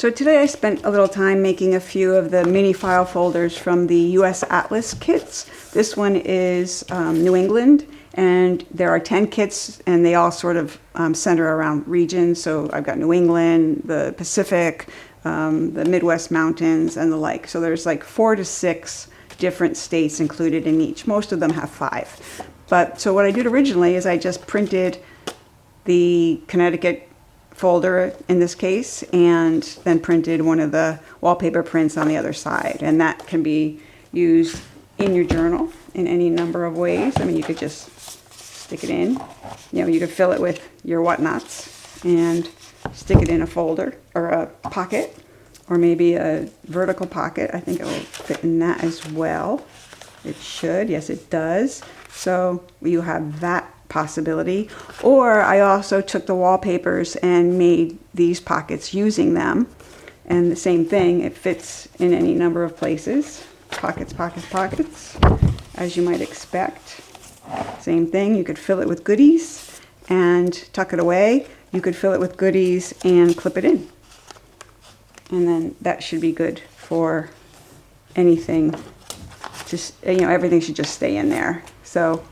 So today I spent a little time making a few of the mini file folders from the US Atlas kits. This one is New England, and there are 10 kits, and they all sort of center around regions. So I've got New England, the Pacific, the Midwest mountains, and the like. So there's like 4 to 6 different states included in each. Most of them have 5. But so what I did originally is I just printed the Connecticut folder in this case, and then printed one of the wallpaper prints on the other side, and that can be used in your journal in any number of ways. I mean, you could just stick it in, you could fill it with your whatnots and stick it in a folder or a pocket, or maybe a vertical pocket. I think it will fit in that as well. It should, yes it does. So you have that possibility. Or I also took the wallpapers and made these pockets using them, and the same thing, it fits in any number of places. Pockets, pockets, pockets, as you might expect. Same thing, you could fill it with goodies and tuck it away. You could fill it with goodies and clip it in, and then that should be good for anything. Just, everything should just stay in there. So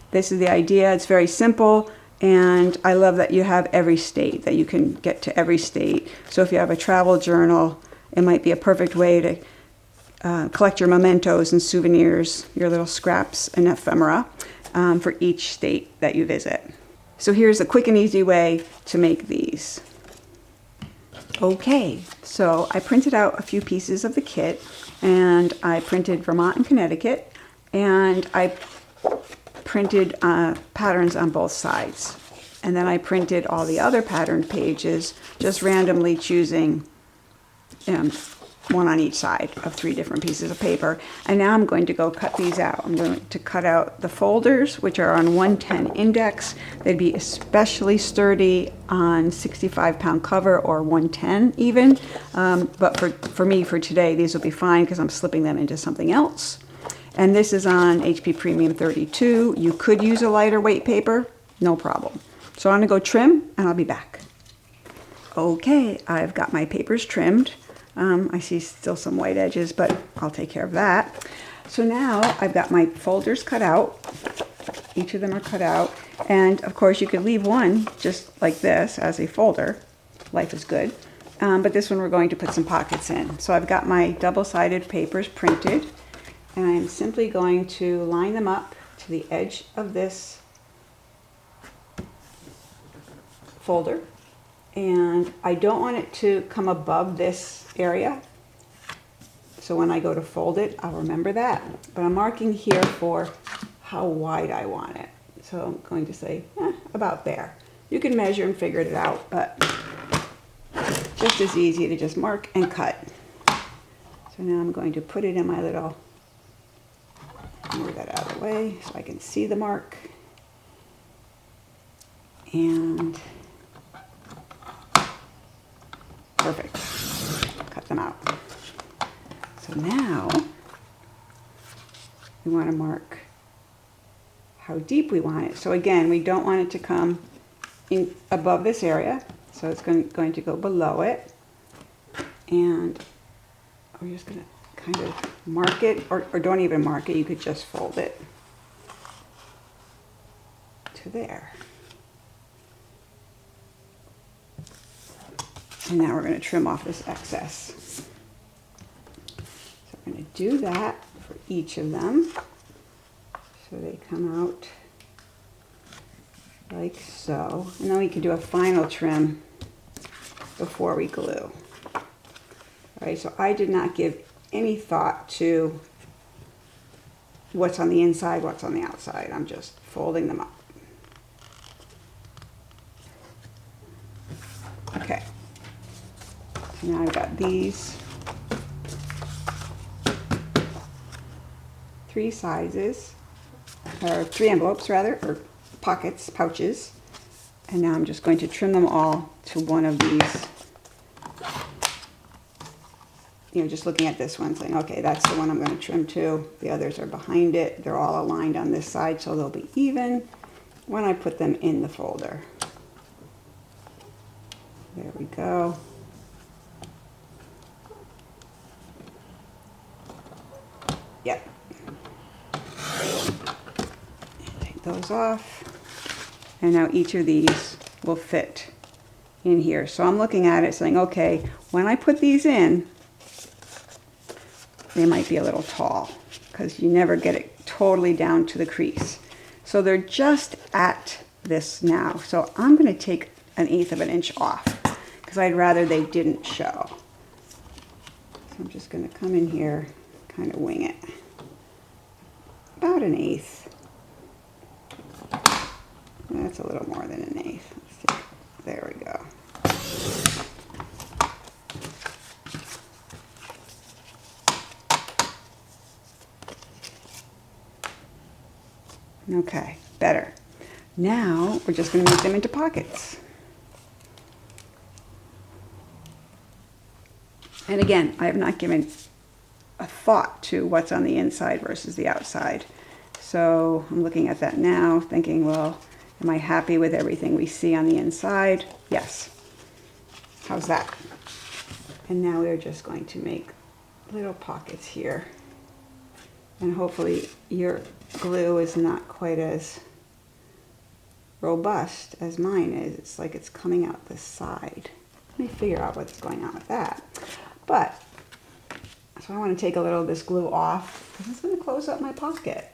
this is the idea. It's very simple, and I love that you have every state, that you can get to every state. So if you have a travel journal, it might be a perfect way to collect your mementos and souvenirs, your little scraps and ephemera for each state that you visit. So here's a quick and easy way to make these. Okay, so I printed out a few pieces of the kit, and I printed Vermont and Connecticut, and I printed patterns on both sides. And then I printed all the other patterned pages, just randomly choosing one on each side of 3 different pieces of paper. And now I'm going to go cut these out. I'm going to cut out the folders, which are on 110 index. They'd be especially sturdy on 65-pound cover or 110 even. But for me, for today, these will be fine because I'm slipping them into something else. And this is on HP Premium 32. You could use a lighter weight paper, no problem. So I'm gonna go trim, and I'll be back. Okay, I've got my papers trimmed. I see still some white edges, but I'll take care of that. So now I've got my folders cut out. Each of them are cut out. And of course you could leave one just like this as a folder. Life is good. But this one we're going to put some pockets in. So I've got my double-sided papers printed, and I'm simply going to line them up to the edge of this folder. And I don't want it to come above this area. So when I go to fold it, I'll remember that. But I'm marking here for how wide I want it. So I'm going to say, about there. You can measure and figure it out, but just as easy to just mark and cut. So now I'm going to put it in my little, move that out of the way so I can see the mark. And perfect. Cut them out. So now we want to mark how deep we want it. So again, we don't want it to come in above this area. So it's going to go below it. And we're just going to kind of mark it, or don't even mark it. You could just fold it to there. And now we're going to trim off this excess. So we're going to do that for each of them. So they come out like so. And then we can do a final trim before we glue. All right, so I did not give any thought to what's on the inside, what's on the outside. I'm just folding them up. Okay. Now I've got these 3 sizes, or 3 envelopes rather, or pockets, pouches. And now I'm just going to trim them all to one of these. Just looking at this one saying, okay, that's the one I'm going to trim to. The others are behind it. They're all aligned on this side, so they'll be even when I put them in the folder. There we go. Yep. Take those off. And now each of these will fit in here. So I'm looking at it saying, okay, when I put these in, they might be a little tall because you never get it totally down to the crease. So they're just at this now. So I'm going to take 1/8 of an inch off because I'd rather they didn't show. So I'm just going to come in here, kind of wing it. About 1/8. That's a little more than 1/8. There we go. Okay, better. Now we're just going to make them into pockets. And again, I have not given a thought to what's on the inside versus the outside. So I'm looking at that now, thinking, well, am I happy with everything we see on the inside? Yes. How's that? And now we're just going to make little pockets here. And hopefully your glue is not quite as robust as mine is. It's like it's coming out the side. Let me figure out what's going on with that. But, so I want to take a little of this glue off because it's going to close up my pocket.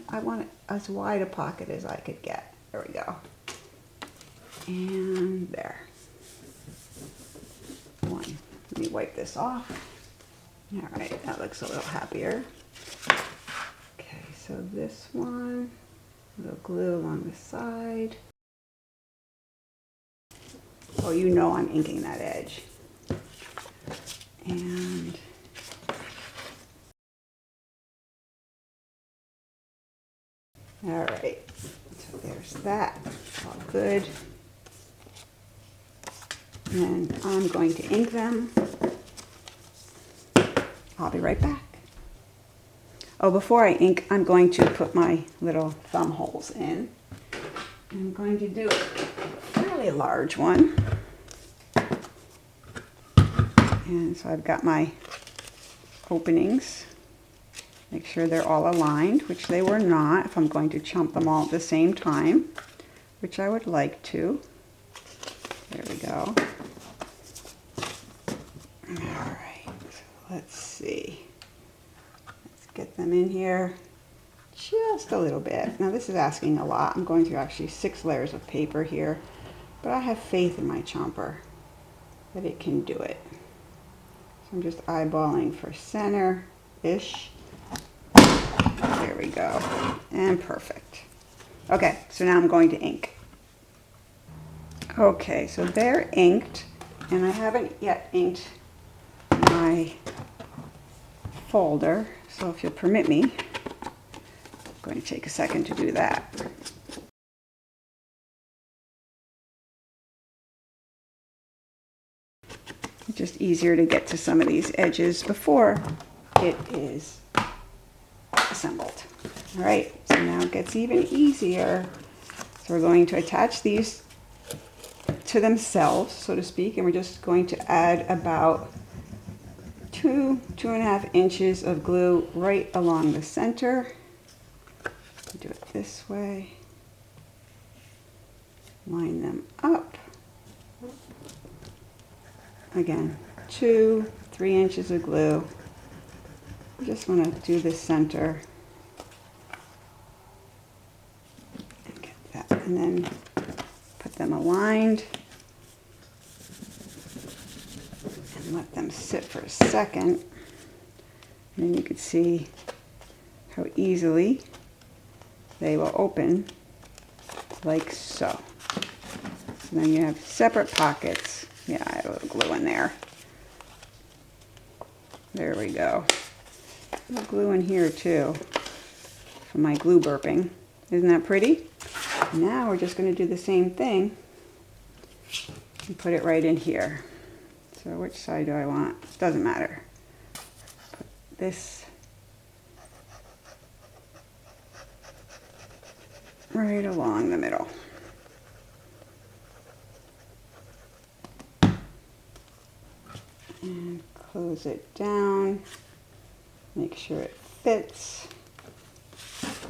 I want it as wide a pocket as I could get. There we go. And there. One. Let me wipe this off. All right, that looks a little happier. Okay, so this one, a little glue along the side. Oh, you know I'm inking that edge. And all right, so there's that, all good. And I'm going to ink them. I'll be right back. Oh, before I ink, I'm going to put my little thumb holes in. I'm going to do a fairly large one. And so I've got my openings. Make sure they're all aligned, which they were not, if I'm going to chomp them all at the same time, which I would like to. There we go. All right, so let's see. Let's get them in here just a little bit. Now this is asking a lot. I'm going through actually 6 layers of paper here, but I have faith in my chomper that it can do it. So I'm just eyeballing for center-ish. There we go. And perfect. Okay, so now I'm going to ink. Okay, so they're inked, and I haven't yet inked my folder, so if you'll permit me, I'm going to take a second to do that. It's just easier to get to some of these edges before it is assembled. All right, so now it gets even easier. So we're going to attach these to themselves, so to speak, and we're just going to add about 2.5 inches of glue right along the center. Do it this way. Line them up. Again, 2-3 inches of glue. I just want to do the center. And get that, and then put them aligned. And let them sit for a second. And then you can see how easily they will open like so. So then you have separate pockets. Yeah, I have a little glue in there. There we go. A little glue in here too for my glue burping. Isn't that pretty? Now we're just going to do the same thing and put it right in here. So which side do I want? Doesn't matter. Put this right along the middle. And close it down. Make sure it fits.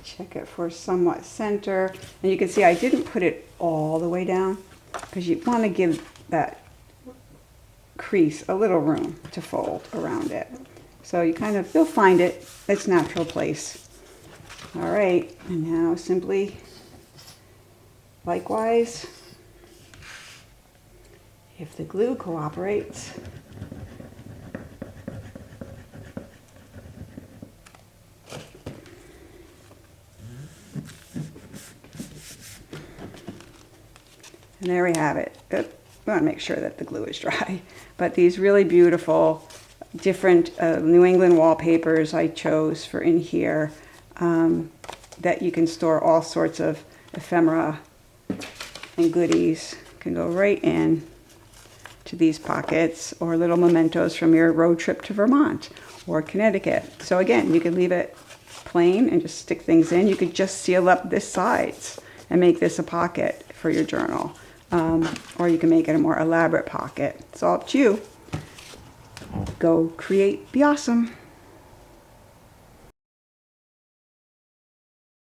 Check it for somewhat center. And you can see I didn't put it all the way down because you want to give that crease a little room to fold around it. So you kind of, you'll find it, its natural place. All right, and now simply, likewise, if the glue cooperates, and there we have it. We want to make sure that the glue is dry. But these really beautiful, different New England wallpapers I chose for in here that you can store all sorts of ephemera and goodies. Can go right in to these pockets, or little mementos from your road trip to Vermont or Connecticut. So again, you could leave it plain and just stick things in. You could just seal up this sides and make this a pocket for your journal. Or you can make it a more elaborate pocket. It's all up to you. Go create, be awesome.